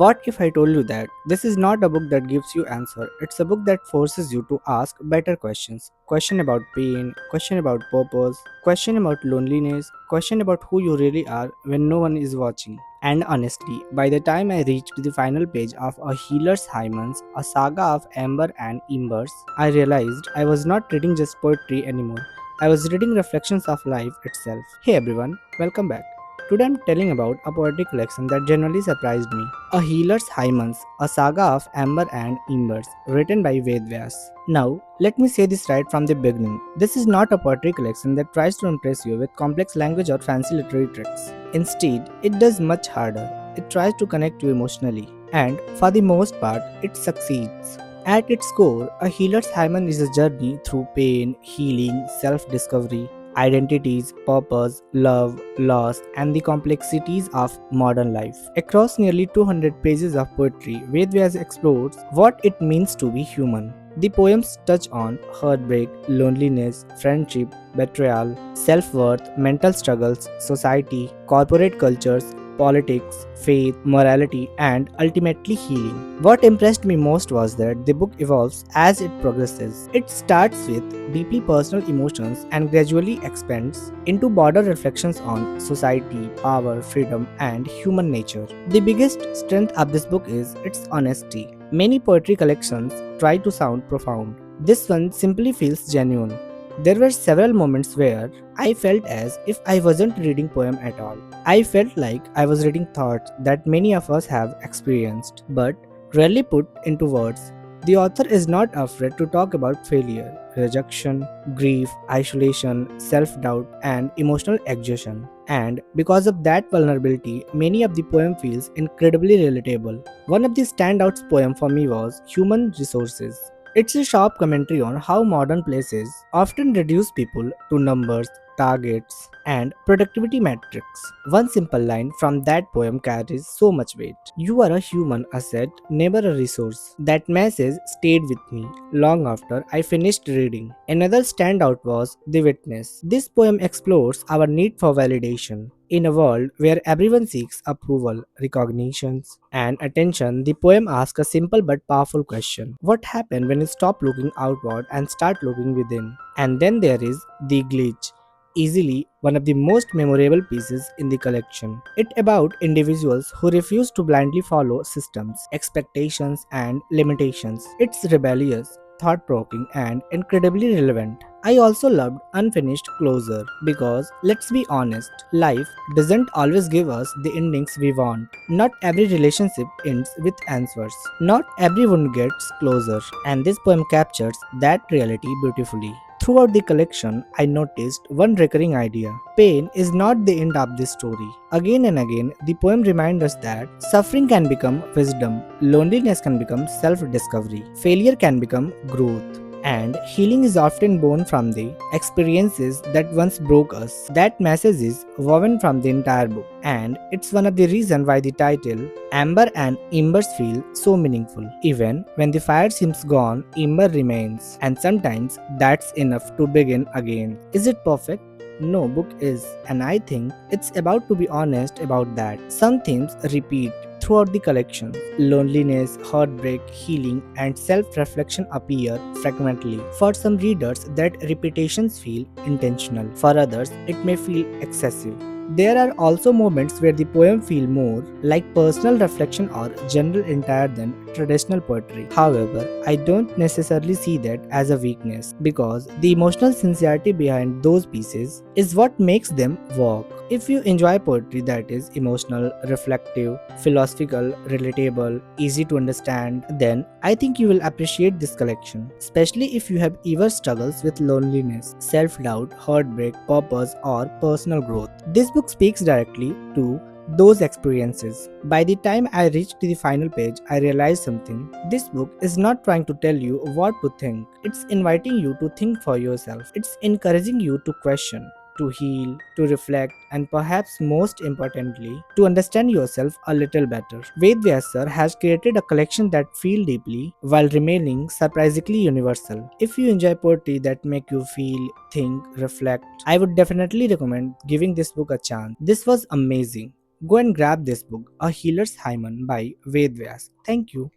What if I told you that this is not a book that gives you answer, it's a book that forces you to ask better questions. Question about pain, question about purpose, question about loneliness, question about who you really are when no one is watching. And honestly, by the time I reached the final page of A Healer's Hymens, a saga of Amber and Embers, I realized I was not reading just poetry anymore. I was reading reflections of life itself. Hey everyone, welcome back. Today I'm telling about a poetry collection that genuinely surprised me. A Healer's Hymens, a saga of Amber and Embers, written by Vedvyas. Now, let me say this right from the beginning. This is not a poetry collection that tries to impress you with complex language or fancy literary tricks. Instead, it does much harder. It tries to connect you emotionally. And for the most part, it succeeds. At its core, A Healer's Hymen is a journey through pain, healing, self discovery, identities, purpose, love, loss, and the complexities of modern life. Across nearly 200 pages of poetry, Vedvyas explores what it means to be human. The poems touch on heartbreak, loneliness, friendship, betrayal, self worth, mental struggles, society, corporate cultures, politics, faith, morality, and ultimately healing. What impressed me most was that the book evolves as it progresses. It starts with deeply personal emotions and gradually expands into broader reflections on society, power, freedom, and human nature. The biggest strength of this book is its honesty. Many poetry collections try to sound profound. This one simply feels genuine. There were several moments where I felt as if I wasn't reading poem at all. I felt like I was reading thoughts that many of us have experienced, but rarely put into words. The author is not afraid to talk about failure, rejection, grief, isolation, self doubt, and emotional exhaustion. And because of that vulnerability, many of the poem feels incredibly relatable. One of the standouts poem for me was Human Resources. It's a sharp commentary on how modern places often reduce people to numbers, targets, and productivity metrics. One simple line from that poem carries so much weight. You are a human asset, never a resource. That message stayed with me long after I finished reading. Another standout was The Witness. This poem explores our need for validation. In a world where everyone seeks approval, recognitions, and attention, the poem asks a simple but powerful question. What happens when you stop looking outward and start looking within? And then there is The Glitch, easily one of the most memorable pieces in the collection. It about individuals who refuse to blindly follow systems, expectations, and limitations. It's rebellious, thought-provoking, and incredibly relevant. I also loved Unfinished Closure because, let's be honest, life doesn't always give us the endings we want. Not every relationship ends with answers. Not everyone gets closure, and this poem captures that reality beautifully. Throughout the collection, I noticed one recurring idea. Pain is not the end of the story. Again and again, the poem reminds us that suffering can become wisdom, loneliness can become self discovery, failure can become growth. And healing is often born from the experiences that once broke us. That message is woven from the entire book, and it's one of the reasons why the title Amber and Embers feel so meaningful. Even when the fire seems gone, Ember remains, and sometimes that's enough to begin again. Is it perfect? No book is, and I think it's about to be honest about that. Some themes repeat throughout the collection. Loneliness, heartbreak, healing, and self reflection appear frequently. For some readers, that repetitions feel intentional. For others, it may feel excessive. There are also moments where the poem feel more like personal reflection or general entire than traditional poetry. However, I don't necessarily see that as a weakness because the emotional sincerity behind those pieces is what makes them work. If you enjoy poetry that is emotional, reflective, philosophical, relatable, easy to understand, then I think you will appreciate this collection, especially if you have ever struggles with loneliness, self-doubt, heartbreak, purpose, or personal growth. This book speaks directly to those experiences. By the time I reached the final page, I realized something. This book is not trying to tell you what to think. It's inviting you to think for yourself. It's encouraging you to question, to heal, to reflect, and perhaps most importantly, to understand yourself a little better. Vedvyas sir has created a collection that feels deeply while remaining surprisingly universal. If you enjoy poetry that make you feel, think, reflect, I would definitely recommend giving this book a chance. This was amazing. Go and grab this book, A Healer's Hymen by Vedvyas. Thank you.